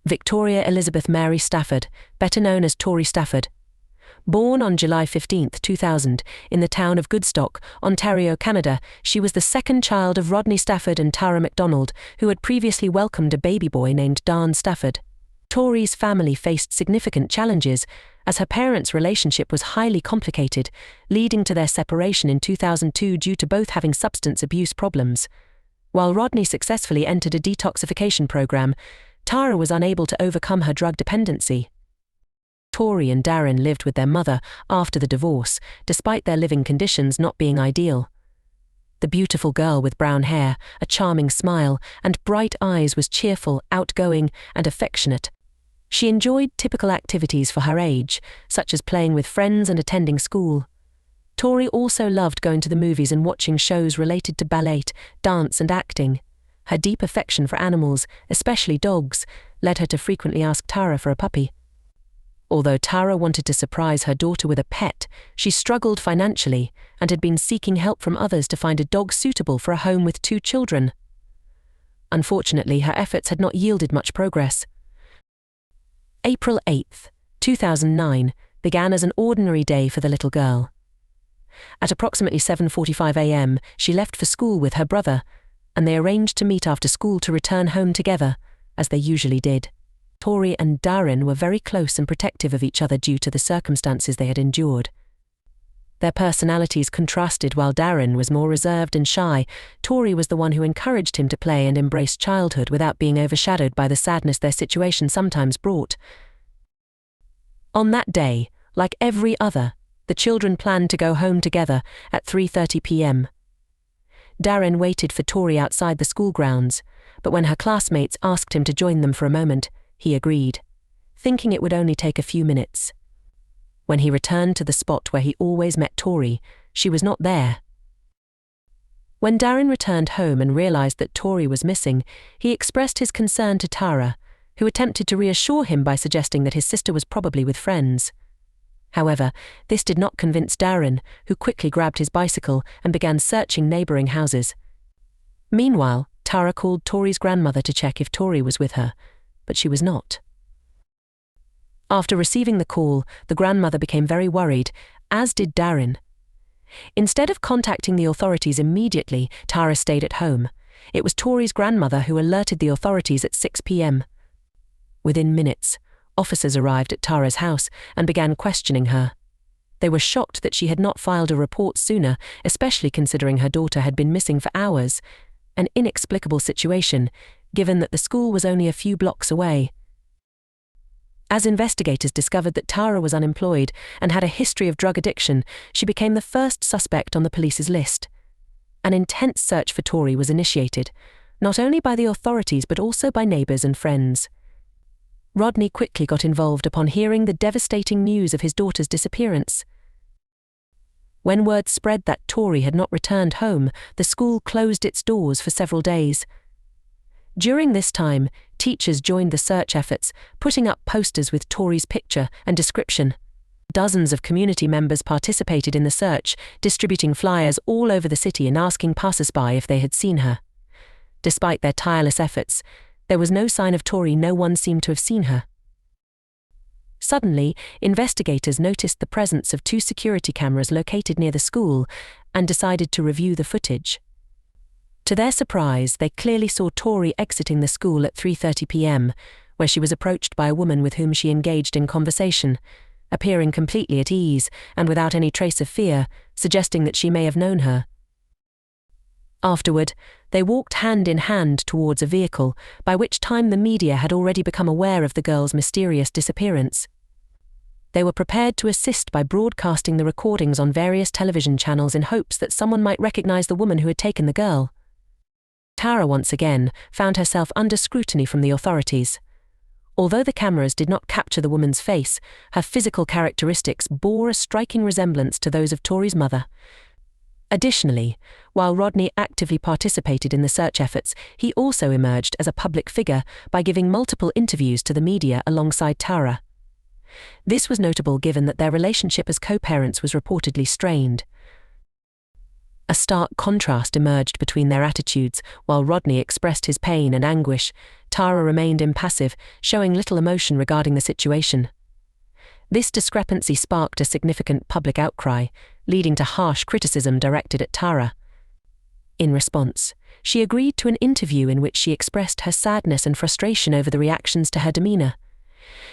Victoria Elizabeth Mary Stafford, better known as Tori Stafford. Born on July 15, 2000, in the town of Goodstock, Ontario, Canada, she was the second child of Rodney Stafford and Tara MacDonald, who had previously welcomed a baby boy named Dan Stafford. Tori's family faced significant challenges, as her parents' relationship was highly complicated, leading to their separation in 2002 due to both having substance abuse problems. While Rodney successfully entered a detoxification program, Tara was unable to overcome her drug dependency. Tori and Darren lived with their mother after the divorce, despite their living conditions not being ideal. The beautiful girl with brown hair, a charming smile, and bright eyes was cheerful, outgoing, and affectionate. She enjoyed typical activities for her age, such as playing with friends and attending school. Tori also loved going to the movies and watching shows related to ballet, dance, and acting. Her deep affection for animals, especially dogs, led her to frequently ask Tara for a puppy. Although Tara wanted to surprise her daughter with a pet, she struggled financially and had been seeking help from others to find a dog suitable for a home with 2 children. Unfortunately, her efforts had not yielded much progress. April 8, 2009, began as an ordinary day for the little girl. At approximately 7:45 a.m., she left for school with her brother, and they arranged to meet after school to return home together, as they usually did. Tori and Darren were very close and protective of each other due to the circumstances they had endured. Their personalities contrasted. While Darren was more reserved and shy, Tori was the one who encouraged him to play and embrace childhood without being overshadowed by the sadness their situation sometimes brought. On that day, like every other, the children planned to go home together at 3:30 p.m. Darren waited for Tori outside the school grounds, but when her classmates asked him to join them for a moment, he agreed, thinking it would only take a few minutes. When he returned to the spot where he always met Tori, she was not there. When Darren returned home and realized that Tori was missing, he expressed his concern to Tara, who attempted to reassure him by suggesting that his sister was probably with friends. However, this did not convince Darren, who quickly grabbed his bicycle and began searching neighboring houses. Meanwhile, Tara called Tori's grandmother to check if Tori was with her, but she was not. After receiving the call, the grandmother became very worried, as did Darren. Instead of contacting the authorities immediately, Tara stayed at home. It was Tori's grandmother who alerted the authorities at 6 p.m. Within minutes, officers arrived at Tara's house and began questioning her. They were shocked that she had not filed a report sooner, especially considering her daughter had been missing for hours, an inexplicable situation, given that the school was only a few blocks away. As investigators discovered that Tara was unemployed and had a history of drug addiction, she became the first suspect on the police's list. An intense search for Tori was initiated, not only by the authorities but also by neighbors and friends. Rodney quickly got involved upon hearing the devastating news of his daughter's disappearance. When word spread that Tori had not returned home, the school closed its doors for several days. During this time, teachers joined the search efforts, putting up posters with Tori's picture and description. Dozens of community members participated in the search, distributing flyers all over the city and asking passers-by if they had seen her. Despite their tireless efforts, there was no sign of Tori. No one seemed to have seen her. Suddenly, investigators noticed the presence of 2 security cameras located near the school and decided to review the footage. To their surprise, they clearly saw Tori exiting the school at 3:30 p.m., where she was approached by a woman with whom she engaged in conversation, appearing completely at ease and without any trace of fear, suggesting that she may have known her. Afterward, they walked hand in hand towards a vehicle, by which time the media had already become aware of the girl's mysterious disappearance. They were prepared to assist by broadcasting the recordings on various television channels in hopes that someone might recognize the woman who had taken the girl. Tara once again found herself under scrutiny from the authorities. Although the cameras did not capture the woman's face, her physical characteristics bore a striking resemblance to those of Tori's mother. Additionally, while Rodney actively participated in the search efforts, he also emerged as a public figure by giving multiple interviews to the media alongside Tara. This was notable given that their relationship as co-parents was reportedly strained. A stark contrast emerged between their attitudes. While Rodney expressed his pain and anguish, Tara remained impassive, showing little emotion regarding the situation. This discrepancy sparked a significant public outcry, leading to harsh criticism directed at Tara. In response, she agreed to an interview in which she expressed her sadness and frustration over the reactions to her demeanor.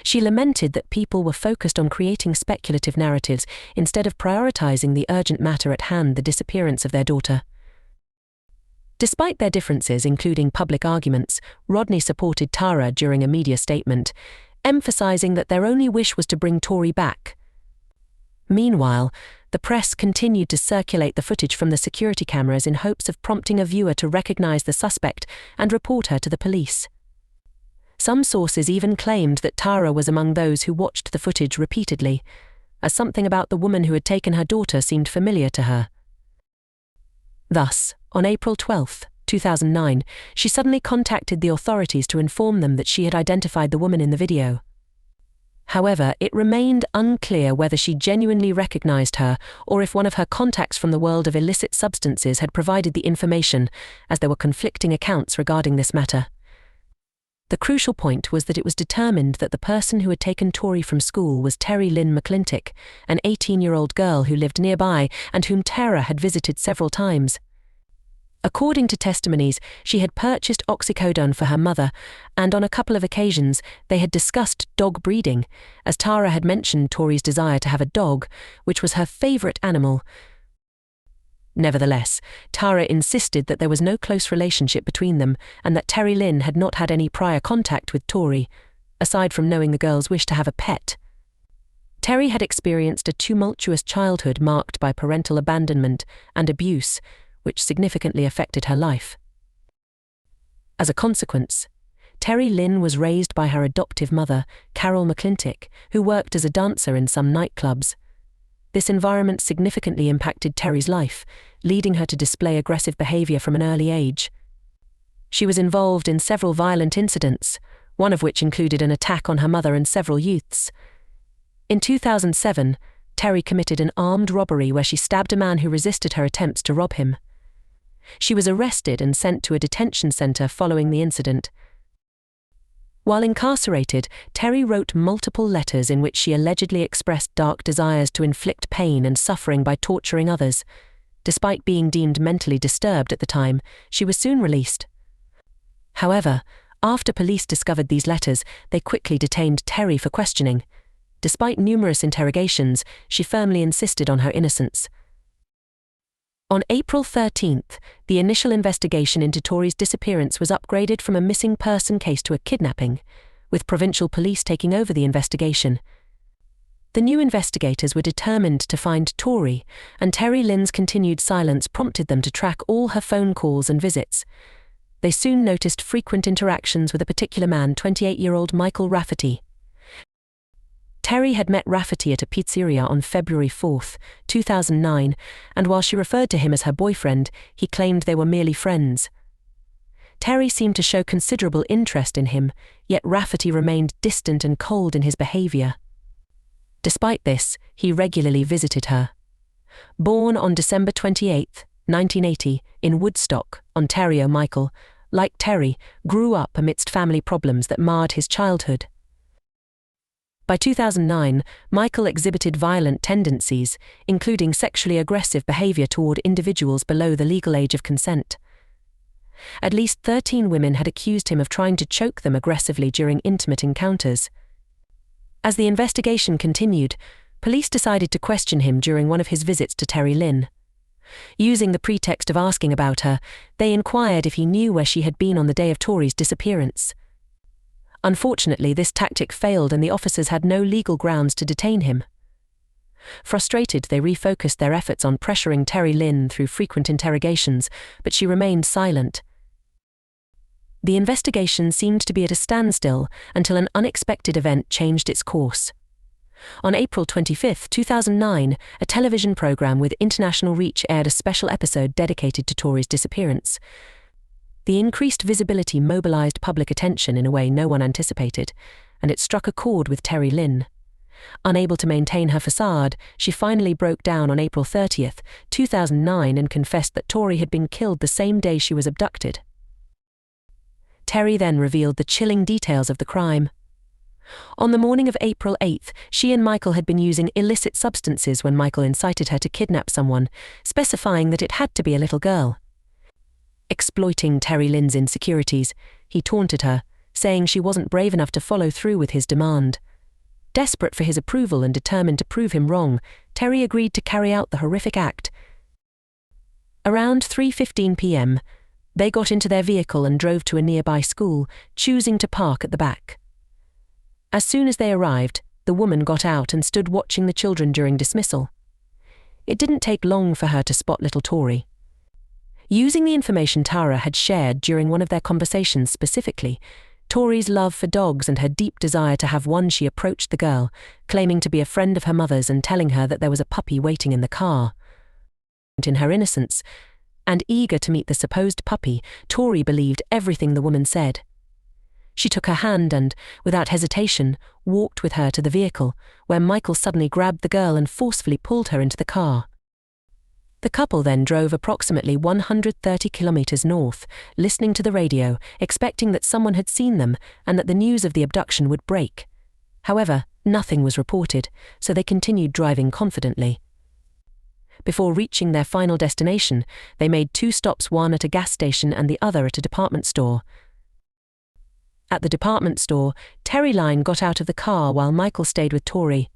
She lamented that people were focused on creating speculative narratives instead of prioritizing the urgent matter at hand, the disappearance of their daughter. Despite their differences, including public arguments, Rodney supported Tara during a media statement, emphasizing that their only wish was to bring Tori back. Meanwhile, the press continued to circulate the footage from the security cameras in hopes of prompting a viewer to recognize the suspect and report her to the police. Some sources even claimed that Tara was among those who watched the footage repeatedly, as something about the woman who had taken her daughter seemed familiar to her. Thus, on April 12, 2009, she suddenly contacted the authorities to inform them that she had identified the woman in the video. However, it remained unclear whether she genuinely recognized her or if one of her contacts from the world of illicit substances had provided the information, as there were conflicting accounts regarding this matter. The crucial point was that it was determined that the person who had taken Tori from school was Tori Lynn McClintock, an 18-year-old girl who lived nearby and whom Tara had visited several times. According to testimonies, she had purchased oxycodone for her mother, and on a couple of occasions they had discussed dog breeding, as Tara had mentioned Tori's desire to have a dog, which was her favorite animal. Nevertheless, Tara insisted that there was no close relationship between them and that Tori Lynn had not had any prior contact with Tori, aside from knowing the girl's wish to have a pet. Tori had experienced a tumultuous childhood marked by parental abandonment and abuse, which significantly affected her life. As a consequence, Tori Lynn was raised by her adoptive mother, Carol McClintock, who worked as a dancer in some nightclubs. This environment significantly impacted Tori's life, leading her to display aggressive behavior from an early age. She was involved in several violent incidents, one of which included an attack on her mother and several youths. In 2007, Tori committed an armed robbery where she stabbed a man who resisted her attempts to rob him. She was arrested and sent to a detention center following the incident. While incarcerated, Tori wrote multiple letters in which she allegedly expressed dark desires to inflict pain and suffering by torturing others. Despite being deemed mentally disturbed at the time, she was soon released. However, after police discovered these letters, they quickly detained Tori for questioning. Despite numerous interrogations, she firmly insisted on her innocence. On April 13th, the initial investigation into Tori's disappearance was upgraded from a missing person case to a kidnapping, with provincial police taking over the investigation. The new investigators were determined to find Tori, and Tori Lynn's continued silence prompted them to track all her phone calls and visits. They soon noticed frequent interactions with a particular man, 28-year-old Michael Rafferty. Tori had met Rafferty at a pizzeria on February 4, 2009, and while she referred to him as her boyfriend, he claimed they were merely friends. Tori seemed to show considerable interest in him, yet Rafferty remained distant and cold in his behavior. Despite this, he regularly visited her. Born on December 28, 1980, in Woodstock, Ontario, Michael, like Tori, grew up amidst family problems that marred his childhood. By 2009, Michael exhibited violent tendencies, including sexually aggressive behavior toward individuals below the legal age of consent. At least 13 women had accused him of trying to choke them aggressively during intimate encounters. As the investigation continued, police decided to question him during one of his visits to Tori Lynn. Using the pretext of asking about her, they inquired if he knew where she had been on the day of Tori's disappearance. Unfortunately, this tactic failed and the officers had no legal grounds to detain him. Frustrated, they refocused their efforts on pressuring Tori Lynn through frequent interrogations, but she remained silent. The investigation seemed to be at a standstill until an unexpected event changed its course. On April 25, 2009, a television program with international reach aired a special episode dedicated to Tori's disappearance. The increased visibility mobilized public attention in a way no one anticipated, and it struck a chord with Tori Lynn. Unable to maintain her facade, she finally broke down on April 30th, 2009 and confessed that Tori had been killed the same day she was abducted. Terry then revealed the chilling details of the crime. On the morning of April 8th, she and Michael had been using illicit substances when Michael incited her to kidnap someone, specifying that it had to be a little girl. Exploiting Terry Lynn's insecurities, he taunted her, saying she wasn't brave enough to follow through with his demand. Desperate for his approval and determined to prove him wrong, Terry agreed to carry out the horrific act. Around 3:15 p.m., they got into their vehicle and drove to a nearby school, choosing to park at the back. As soon as they arrived, the woman got out and stood watching the children during dismissal. It didn't take long for her to spot little Tori. Using the information Tara had shared during one of their conversations specifically, Tori's love for dogs and her deep desire to have one, she approached the girl, claiming to be a friend of her mother's and telling her that there was a puppy waiting in the car. In her innocence, and eager to meet the supposed puppy, Tori believed everything the woman said. She took her hand and, without hesitation, walked with her to the vehicle, where Michael suddenly grabbed the girl and forcefully pulled her into the car. The couple then drove approximately 130 kilometers north, listening to the radio, expecting that someone had seen them and that the news of the abduction would break. However, nothing was reported, so they continued driving confidently. Before reaching their final destination, they made 2 stops, one at a gas station and the other at a department store. At the department store, Terry Lyne got out of the car while Michael stayed with Tori.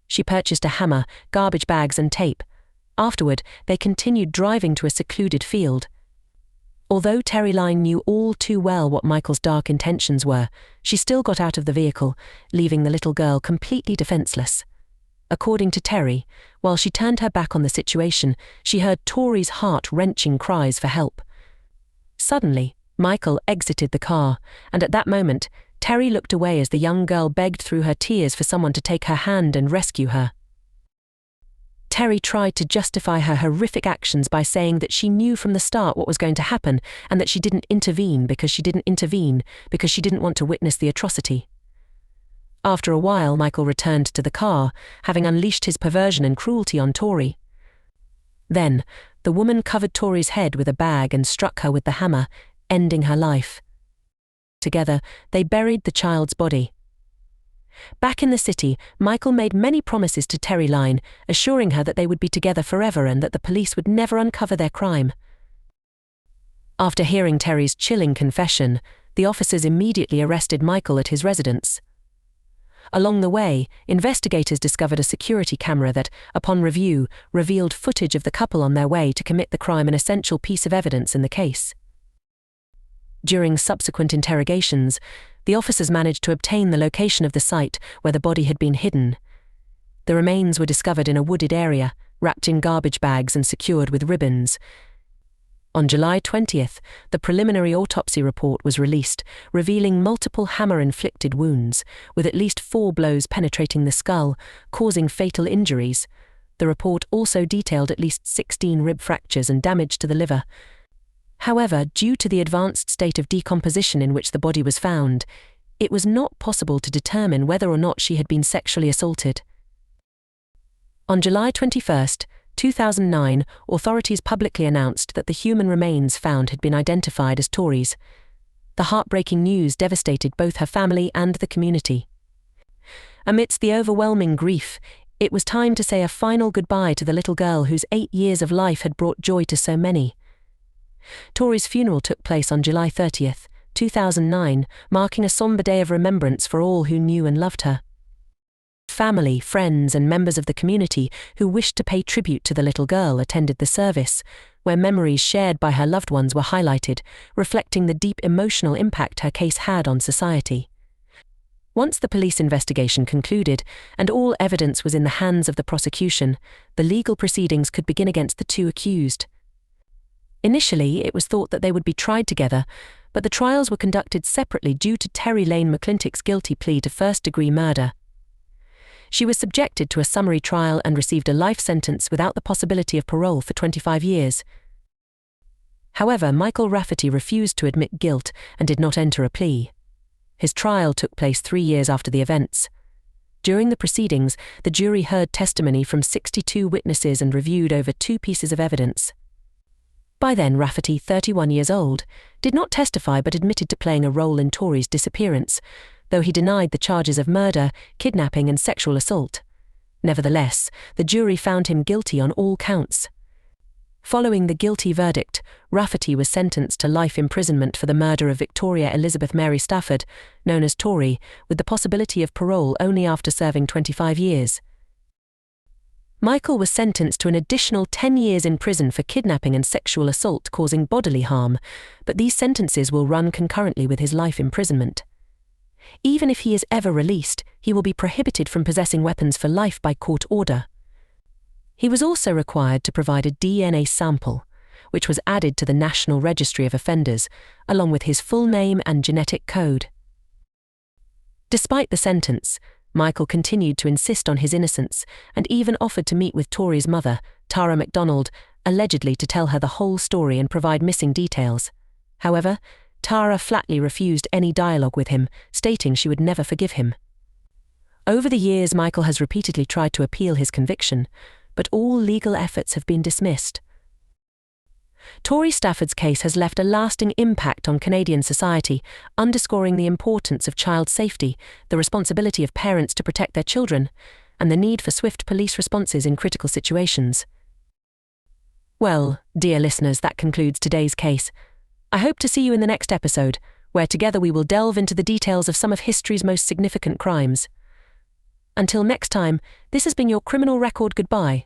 She purchased a hammer, garbage bags and tape. Afterward, they continued driving to a secluded field. Although Terry Lyne knew all too well what Michael's dark intentions were, she still got out of the vehicle, leaving the little girl completely defenseless. According to Terry, while she turned her back on the situation, she heard Tori's heart-wrenching cries for help. Suddenly, Michael exited the car, and at that moment, Terry looked away as the young girl begged through her tears for someone to take her hand and rescue her. Terry tried to justify her horrific actions by saying that she knew from the start what was going to happen and that she didn't intervene because she didn't want to witness the atrocity. After a while, Michael returned to the car, having unleashed his perversion and cruelty on Tori. Then, the woman covered Tori's head with a bag and struck her with the hammer, ending her life. Together, they buried the child's body. Back in the city, Michael made many promises to Terry Lyne, assuring her that they would be together forever and that the police would never uncover their crime. After hearing Terry's chilling confession, the officers immediately arrested Michael at his residence. Along the way, investigators discovered a security camera that, upon review, revealed footage of the couple on their way to commit the crime, an essential piece of evidence in the case. During subsequent interrogations, the officers managed to obtain the location of the site where the body had been hidden. The remains were discovered in a wooded area, wrapped in garbage bags and secured with ribbons. On July 20th, the preliminary autopsy report was released, revealing multiple hammer-inflicted wounds, with at least 4 blows penetrating the skull, causing fatal injuries. The report also detailed at least 16 rib fractures and damage to the liver. However, due to the advanced state of decomposition in which the body was found, it was not possible to determine whether or not she had been sexually assaulted. On July 21st, 2009, authorities publicly announced that the human remains found had been identified as Tori's. The heartbreaking news devastated both her family and the community. Amidst the overwhelming grief, it was time to say a final goodbye to the little girl whose 8 years of life had brought joy to so many. Tori's funeral took place on July 30th, 2009, marking a somber day of remembrance for all who knew and loved her. Family, friends, and members of the community who wished to pay tribute to the little girl attended the service, where memories shared by her loved ones were highlighted, reflecting the deep emotional impact her case had on society. Once the police investigation concluded and all evidence was in the hands of the prosecution, the legal proceedings could begin against the 2 accused. Initially, it was thought that they would be tried together, but the trials were conducted separately due to Terry Lyne McClintock's guilty plea to first-degree murder. She was subjected to a summary trial and received a life sentence without the possibility of parole for 25 years. However, Michael Rafferty refused to admit guilt and did not enter a plea. His trial took place 3 years after the events. During the proceedings, the jury heard testimony from 62 witnesses and reviewed over 2 pieces of evidence. By then, Rafferty, 31 years old, did not testify but admitted to playing a role in Tori's disappearance, though he denied the charges of murder, kidnapping and sexual assault. Nevertheless, the jury found him guilty on all counts. Following the guilty verdict, Rafferty was sentenced to life imprisonment for the murder of Victoria Elizabeth Mary Stafford, known as Tori, with the possibility of parole only after serving 25 years. Michael was sentenced to an additional 10 years in prison for kidnapping and sexual assault causing bodily harm, but these sentences will run concurrently with his life imprisonment. Even if he is ever released, he will be prohibited from possessing weapons for life by court order. He was also required to provide a DNA sample, which was added to the National Registry of Offenders, along with his full name and genetic code. Despite the sentence, Michael continued to insist on his innocence and even offered to meet with Tori's mother, Tara MacDonald, allegedly to tell her the whole story and provide missing details. However, Tara flatly refused any dialogue with him, stating she would never forgive him. Over the years, Michael has repeatedly tried to appeal his conviction, but all legal efforts have been dismissed. Tori Stafford's case has left a lasting impact on Canadian society, underscoring the importance of child safety, the responsibility of parents to protect their children, and the need for swift police responses in critical situations. Well, dear listeners, that concludes today's case. I hope to see you in the next episode, where together we will delve into the details of some of history's most significant crimes. Until next time, this has been your Criminal Record goodbye.